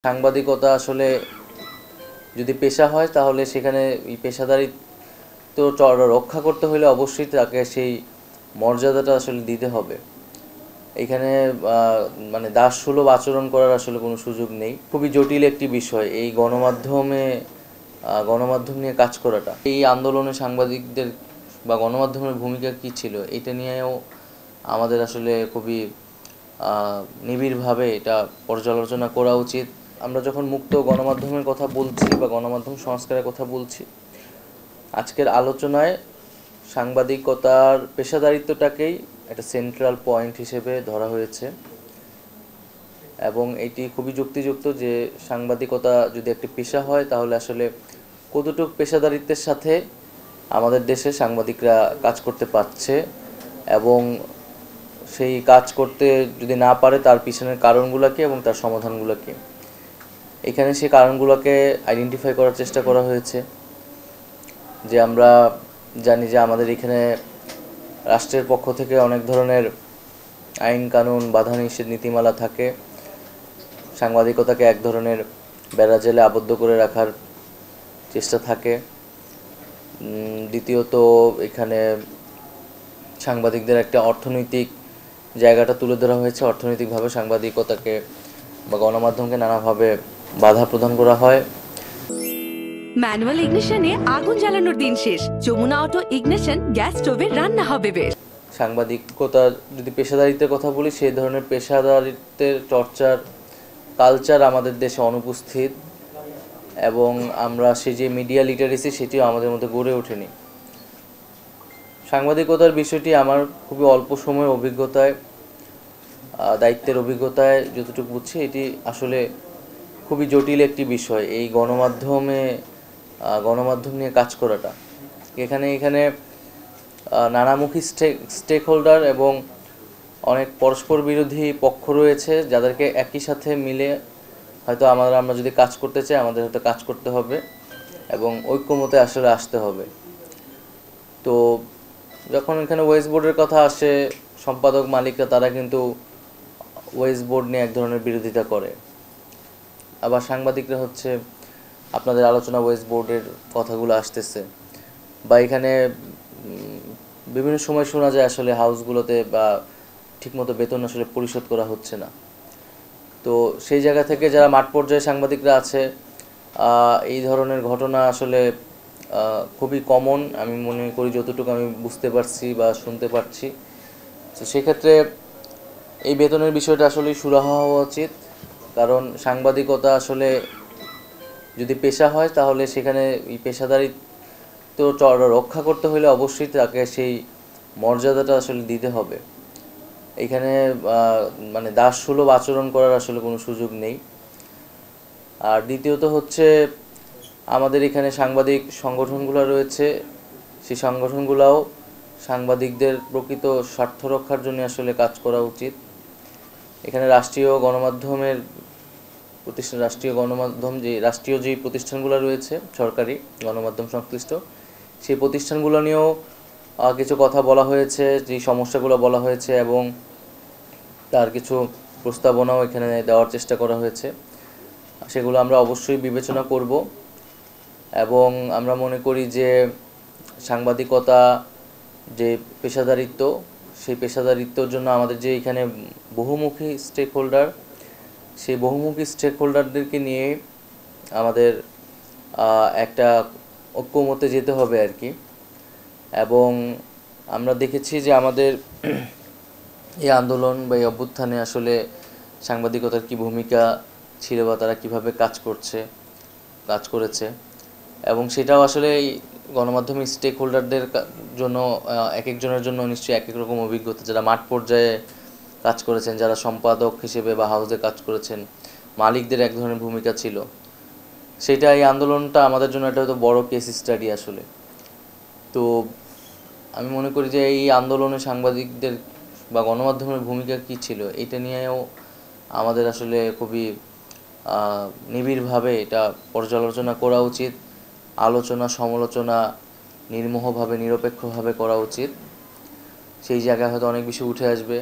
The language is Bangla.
সাংবাদিকতা আসলে যদি পেশা হয় তাহলে সেখানে এই পেশাদারিত্ব রক্ষা করতে হলে অবশ্যই তাকে সেই মর্যাদাটা আসলে দিতে হবে। এখানে মানে দাসসুলভ আচরণ করার আসলে কোনো সুযোগ নেই। খুবই জটিল একটি বিষয় এই গণমাধ্যম নিয়ে কাজ করাটা। এই আন্দোলনে সাংবাদিকদের বা গণমাধ্যমের ভূমিকা কী ছিল এটা নিয়েও আমাদের আসলে খুবই নিবিড়ভাবে এটা পর্যালোচনা করা উচিত। আমরা যখন মুক্ত গণমাধ্যমের কথা বলছি বা গণমাধ্যম সংস্কারের কথা বলছি, আজকের আলোচনায় সাংবাদিকতার পেশাদারিত্বটাকেই একটা সেন্ট্রাল পয়েন্ট হিসেবে ধরা হয়েছে এবং এটি খুবই যুক্তিযুক্ত যে সাংবাদিকতা যদি একটি পেশা হয় তাহলে আসলে কতটুকু পেশাদারিত্বের সাথে আমাদের দেশে সাংবাদিকরা কাজ করতে পারছে এবং সেই কাজ করতে যদি না পারে তার পিছনের কারণগুলোকে এবং তার সমাধানগুলোকে এখানে সেই কারণগুলোকে আইডেন্টিফাই করার চেষ্টা করা হয়েছে। যে আমরা জানি যে আমাদের এখানে রাষ্ট্রের পক্ষ থেকে অনেক ধরনের আইন কানুন বাধা নিষেধ নীতিমালা থাকে, সাংবাদিকতাকে এক ধরনের বেড়াজালে আবদ্ধ করে রাখার চেষ্টা থাকে। দ্বিতীয়ত এখানে সাংবাদিকদের একটা অর্থনৈতিক জায়গাটা তুলে ধরা হয়েছে। অর্থনৈতিকভাবে সাংবাদিকতাকে বা গণমাধ্যমকে নানাভাবে বাধা প্রদান করা হয়। ম্যানুয়াল ইগনিশনে আগুন জ্বালানোর দিন শেষ। যমুনা অটো ইগনিশন গ্যাস স্টোভে রান্না হবে বেশ। সাংবাদিকতা যদি পেশাদারিত্বের কথা বলি, সেই ধরনের পেশাদারিত্বের চর্চার কালচার আমাদের দেশে অনুপস্থিত এবং আমরা সেই যে মিডিয়া লিটারেসি সেটিও আমাদের মধ্যে গড়ে ওঠেনি। সাংবাদিকতার বিষয়টি আমার খুবই অল্প সময়ের অভিজ্ঞতায় দায়িত্বের অভিজ্ঞতায় যতটুকু বুঝছি এটি আসলে খুবই জটিল একটি বিষয় এই গণমাধ্যম নিয়ে কাজ করাটা। এখানে নানামুখী স্টেক হোল্ডার এবং অনেক পরস্পর বিরোধী পক্ষ রয়েছে যাদেরকে একই সাথে মিলে হয়তো আমরা যদি কাজ করতে চাই আমাদের হয়তো কাজ করতে হবে এবং ঐক্যমতে আসলে আসতে হবে। তো যখন এখানে ওয়েজ বোর্ডের কথা আসে, সম্পাদক মালিকরা তারা কিন্তু ওয়েজ বোর্ড নিয়ে এক ধরনের বিরোধিতা করে, আবার সাংবাদিকরা হচ্ছে আপনাদের আলোচনা ওয়েজ বোর্ডের কথাগুলো আসতেছে বা এখানে বিভিন্ন সময় শোনা যায় আসলে হাউসগুলোতে বা ঠিকমতো বেতন আসলে পরিশোধ করা হচ্ছে না। তো সেই জায়গা থেকে যারা মাঠ পর্যায়ে সাংবাদিকরা আছে এই ধরনের ঘটনা আসলে খুবই কমন আমি মনে করি, যতটুকু আমি বুঝতে পারছি বা শুনতে পারছি। তো সেক্ষেত্রে এই বেতনের বিষয়টা আসলেই সুরাহা হওয়া উচিত, কারণ সাংবাদিকতা আসলে যদি পেশা হয় তাহলে সেখানে এই পেশাদারিত্ব রক্ষা করতে হলে অবশ্যই তাকে সেই মর্যাদাটা আসলে দিতে হবে। এখানে মানে দাসসুলভ আচরণ করার আসলে কোনো সুযোগ নেই। আর দ্বিতীয়ত হচ্ছে আমাদের এখানে সাংবাদিক সংগঠনগুলো রয়েছে, সেই সংগঠনগুলোও সাংবাদিকদের প্রকৃত স্বার্থ রক্ষার জন্য আসলে কাজ করা উচিত। এখানে রাষ্ট্রীয় যে প্রতিষ্ঠানগুলো রয়েছে সরকারি গণমাধ্যম সংশ্লিষ্ট, সেই প্রতিষ্ঠানগুলো নিয়েও কিছু কথা বলা হয়েছে, যে সমস্যাগুলো বলা হয়েছে এবং তার কিছু প্রস্তাবনাও এখানে দেওয়ার চেষ্টা করা হয়েছে। সেগুলো আমরা অবশ্যই বিবেচনা করব এবং আমরা মনে করি যে সাংবাদিকতা যে পেশাদারিত্ব, সেই পেশাদারিত্বর জন্য আমাদের যে এখানে বহুমুখী স্টেক হোল্ডার, সেই বহুমুখী স্টেক হোল্ডারদেরকে নিয়ে আমাদের একটা ঐক্যমতে যেতে হবে আর কি। এবং আমরা দেখেছি যে আমাদের এই আন্দোলন বা এই অভ্যুত্থানে আসলে সাংবাদিকতার কী ভূমিকা ছিল বা তারা কীভাবে কাজ করেছে এবং সেটাও আসলে এই গণমাধ্যমের স্টেক হোল্ডারদের জন্য এক একজনের জন্য নিশ্চয়ই এক এক রকম অভিজ্ঞতা। যারা মাঠ পর্যায়ে কাজ করেছেন, যারা সম্পাদক হিসেবে বা হাউসে কাজ করেছেন, মালিকদের এক ধরনের ভূমিকা ছিল, সেটা এই আন্দোলনটা আমাদের জন্য একটা হয়তো বড় কেস স্টাডি আসলে। তো আমি মনে করি যে এই আন্দোলনে সাংবাদিকদের বা গণমাধ্যমের ভূমিকা কী ছিল এটা নিয়েও আমাদের আসলে খুবই নিবিড়ভাবে এটা পর্যালোচনা করা উচিত। আলোচনা সমালোচনা নির্মোহভাবে নিরপেক্ষভাবে করা উচিত। সেই জায়গায় হয়তো অনেক বেশি উঠে আসবে।